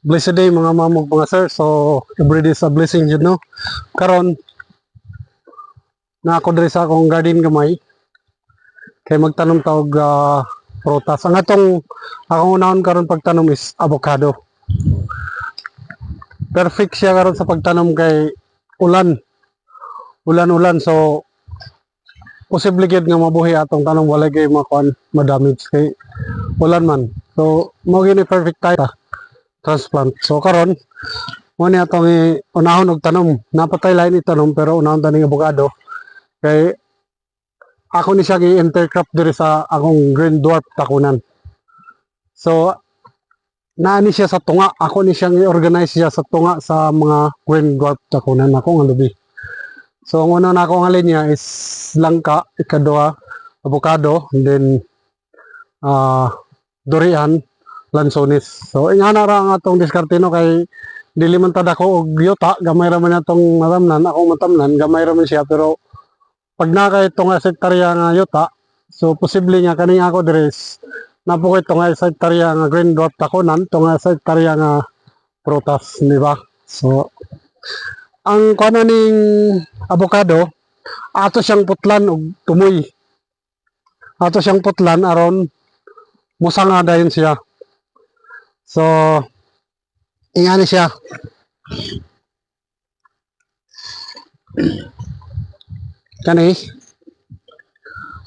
Blessed day mga mamog mga sir. So everyday is a blessing yun no. Karon na ako diri sa akong garden gamay kay magtanom ta og prutas. Ang atong akong unahon karon pagtanom is avocado. Perfect siya karon sa pagtanom kay ulan. Ulan-ulan so posible gid nga mabuhi atong tanom walay kay makuan ma-damage kay ulan man. So mao gyud ni perfect time transplant. So karon mo ni atong unahon og tanom. Napatay lain itanom pero unahon taning avocado kay ako ni siya gi-intercrop diri sa akong green dwarf takunan. So naani siya sa tunga, ako ni siya i-organize siya sa tunga sa mga green dwarf takunan ako nga lubi. So ang una na ako nga linya is langka, ikaduha avocado, and then durian, lansones. So ingana ra ang atong diskarte no kay dili man tad ako og yuta, gamay ra man atong matamnan, akong matamnan, gamay ra man siya pero pag na kay itong hektarya nga yuta, so posible nga kaning ako dres napo ko itong hektarya nga green dwarf takunan, itong hektarya nga prutas, di ba? So ang kuno ning avocado, ato siyang putlan og tumoy. Ato siyang putlan aron musanga dayon siya. So ingani siya. Kani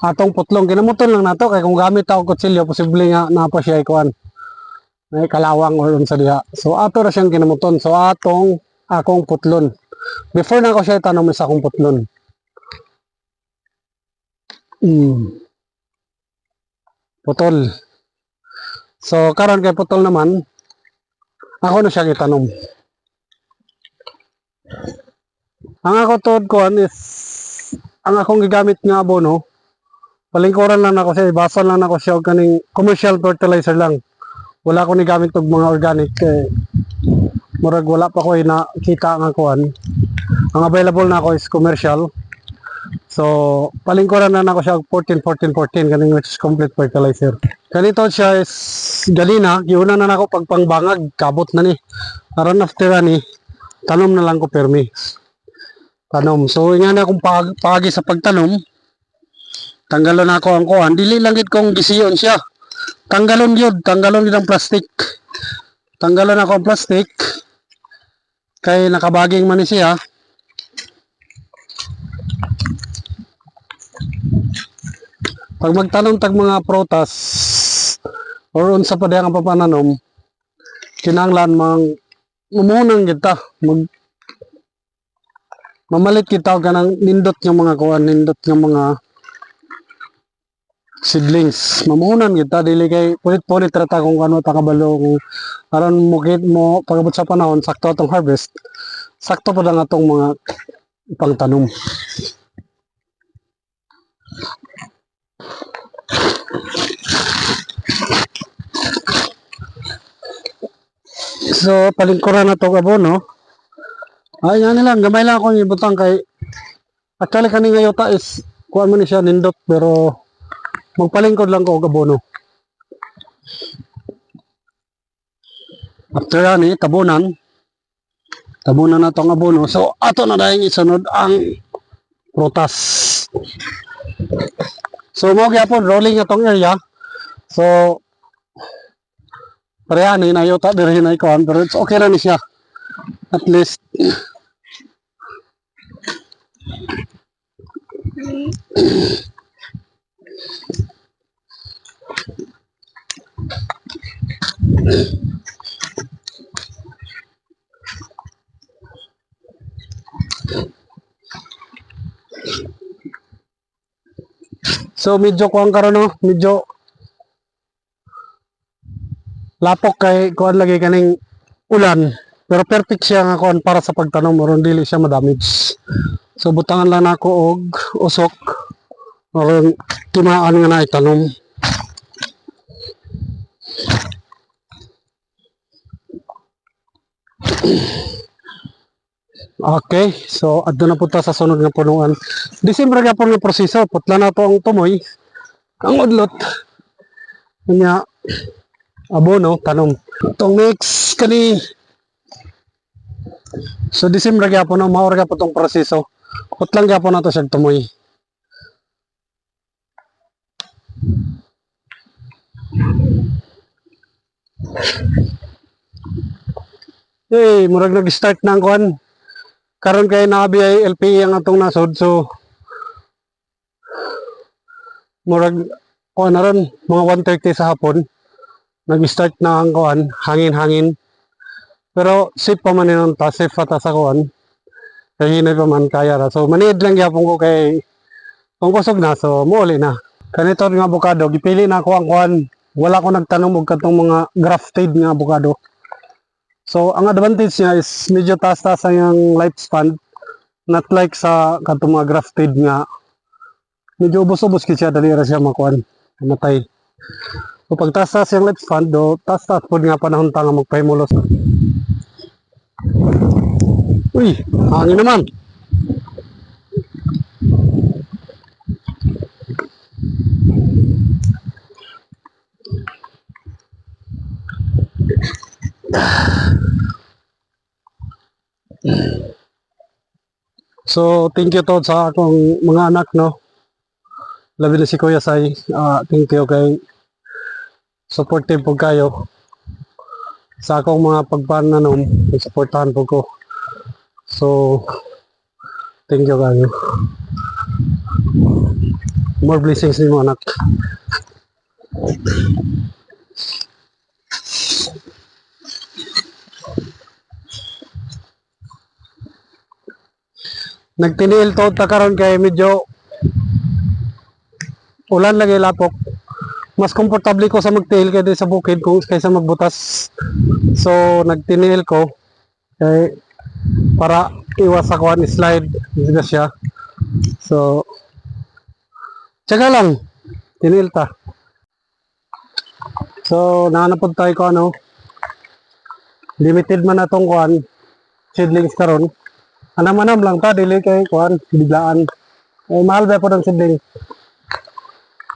atong putlong kinamuton lang nato kay kung gamit ta og kutsilyo posible nga napa siya ikuan may kalawang or unsa diha. So ato ra siyang kinamuton. So akong putlon before na ako siya itanom sa akong putlon. Putol. So karon kay putol naman ako na siya itanom. Ang ako tod kuan is ang akong gigamit nga abono, palingkuran lang ako siya, ibasan lang ako siya og kaning commercial fertilizer lang. Wala ko ni gamit og mga organic kay murag wala pa ko nakita nga kuan. Ang available na ako is commercial. So palingkuran na ako siya og 14 kaning which is complete fertilizer. Kanito siya is galina, giuna na nako pagpangbangag, kabot na ni. Aron after ni tanom na lang ko permi. Tanom. So nga na akong pagi sa pagtanom. Tanggalon ako ang kuan, dili lang gid kong gisiyon siya. Tanggalon yun ang plastic. Tanggalon ako ang plastic. Kay nakabaging man ni siya. Pag magtanom tag mga prutas or unsa pa diha nga papananom, kinahanglan mumunan kita mamalit kita og kanang nindot nga mga kuan, nindot nga mga seedlings. Mamuhunan kita dili kay pulit-pulit ra ta kung ano ta kabalo kung aron mo pagabot sa panahon sakto atong harvest. Sakto pa lang atong mga ipangtanom. So palingkuran na to abono. Ay nga nilang gamay lang akong ibutang kay actually kaning ngayota is kuan mo ni siya nindot pero magpalingkod lang ko og abono. After ani tabunan na tong abono. So ato na dahil isunod ang prutas. So mo gyapon rolling atong area. So pareha ni nayota diri na ikuan pero it's okay ra ni siya. At least so medyo kuang karon no, medyo lapok kay kuan lagi kaning ulan. Pero perfect siya nga kuan para sa pagtanom aron dili siya ma-damage. So butangan lang nako og usok aron timaan nga na itanom. Okay, so adto na punta sa sunod nga punuan. Disyembre gyapon nga proseso, putla na to ang tumoy. Ang udlot. Kanya abono tanom. Itong next kani so December gyapon no mao ra po tong proseso. Putlang gyapon nato siya tumoy. Murag nag-start na ang kuan. Karon kay naabi ay LPE ang atong nasod so murag kuan na ron mga 1:30 sa hapon. Nag-start na ang kuan, hangin-hangin. Pero safe pa man yun ta, safe pa ta sa kuan. Kaya hinay pa man kaya ra. So maniid lang gyapon ko kay kung kusog na so muuli na. Kanito nga avocado, gipili na ako ang kuan. Wala ko nagtanong og katong mga grafted nga avocado. So ang advantage niya is medyo taas-taas ang yung lifespan. Not like sa katong mga grafted nga medyo ubos-ubos siya dali ra siya makuan, matay. So pag taas-taas yung lifespan do, taas-taas pod nga panahon ta nga magpahimulos. Uy, hangin naman. So, thank you to sa akong mga anak, no? Labi na si Kuya Sai. Thank you kay supportive po kayo sa akong mga pagpananom. Supportahan po ko. So, thank you kayo. More blessings ni mga anak. Nagtiniil to ta karon kay medyo ulan lagi lapok. Mas komportable ko sa magtiil kaysa sa bukid kaysa magbutas. So nagtiniil ko kay para iwas sa kuan slide hindi siya. So tsaga lang tiniil ta. So nahanapod tayo ko ano limited man atong kuan seedlings karon. Anam-anam lang ta, dili kay kuan, biglaan. Mahal ba po ng sidling.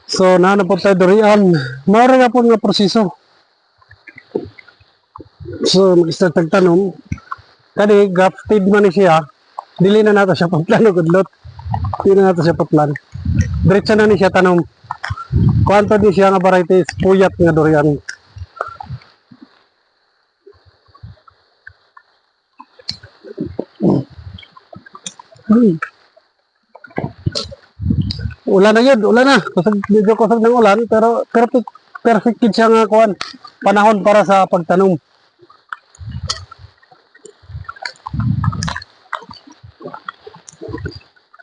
So, nahanap po tayo durian. Mara nga po nga proseso. So, mag-start tagtanom. Kani, grafted man ni siya. Dili na nato siya patlan o gudlot. Dili na nato siya patlan. Diretso na ni siya tanom. Kuanto di siya nga varieties, puyat nga durian. Ulan na yun, ulan na. Medyo kusog ng ulan, pero perfect siya nga kuan. Panahon para sa pagtanom.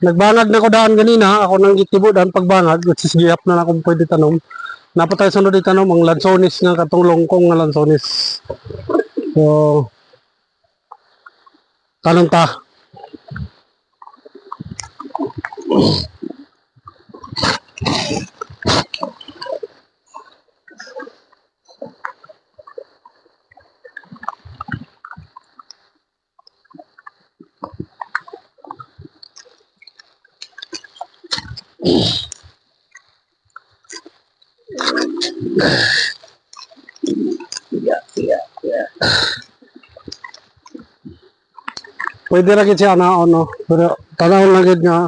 Nagbangag na ko daan ganina, ako nang gitibudan pagbangag, which is gihap na akong pwede tanom. Napatay sunod itanom ang lansones nga katong longkong nga lansones. So, tanong ta. Pwede ra gid siya na ano, pero tanawon lang gid nga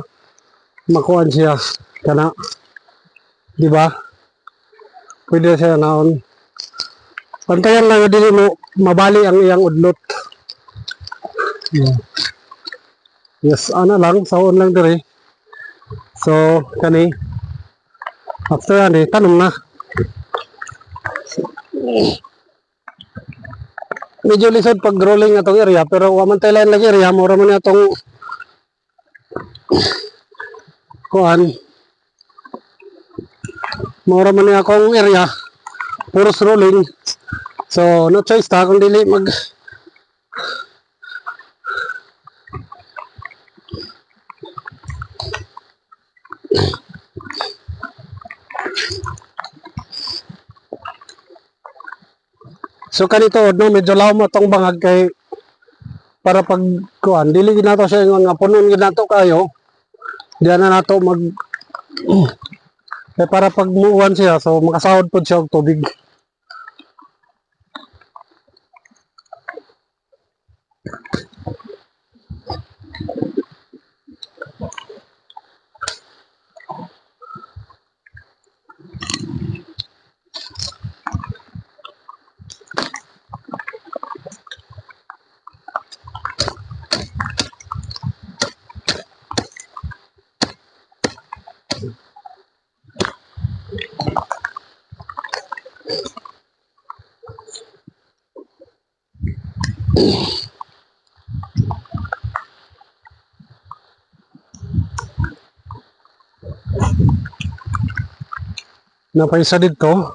makuan siya kana. Di ba? Pwede siya naon. Pantayan lang dili mo mabali ang iyang udlot. Yes, ana lang saon lang dire. So, kani after ani tanom na. Medyo lisod pag rolling atong area pero wa man tayo lain lagi area mura man atong kuan mura man akong area puros rolling so no choice ta kung dili mag so kanito no medyo law mo tong bangag kay para pag kuan dili ginato siya nga punon ginato kayo diyan na nato mag kaya para pag muwan siya so makasahod po siya og tubig Napaisa dito.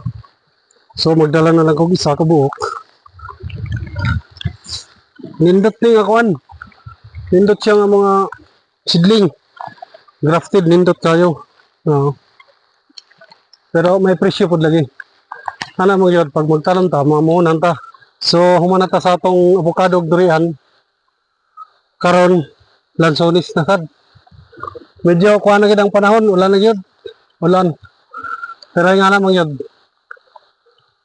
So magdala na lang kog isa ka buok. Nindot ni nga kuan. Nindot siya nga mga sidling. Grafted nindot kayo. Oo. Pero may presyo pod lagi. Ana mo yun, pag magtanom ta, mamuhunan ta. So humana ta sa atong avocado ug durian. Karon lansones na sad. Medyo kuha na gid ang panahon, ulan na gyud. Ulan. Pero nga na mo yun.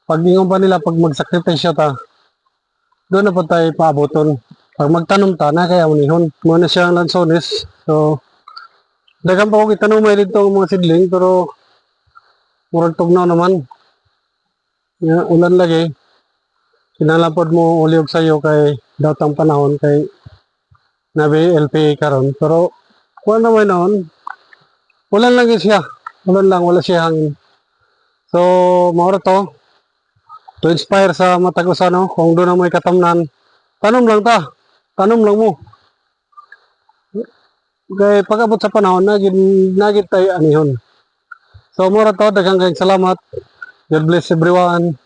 Pag ingon pa nila pag magsakripisyo ta, doon na po tayo paaboton. Pag magtanom ta, na kaya unihon. Muna siya ang lansones. So, dagan pa ko itanumay dito ang mga sidling, pero murag tugnaw naman. Ulan lagi. Kinalapod mo uliog sa'yo kay datang panahon kay nabi LPA karon. Pero, kuha naman noon, ulan lagi siya. Ulan lang, wala siya hangin. So, maura to inspire sa matag-usa, no? Kung doon na may katamnan, tanom lang ta. Tanom lang mo. Kaya pag-abot sa panahon, nagit tayo anihon. So, mura to, daghang salamat. God bless everyone.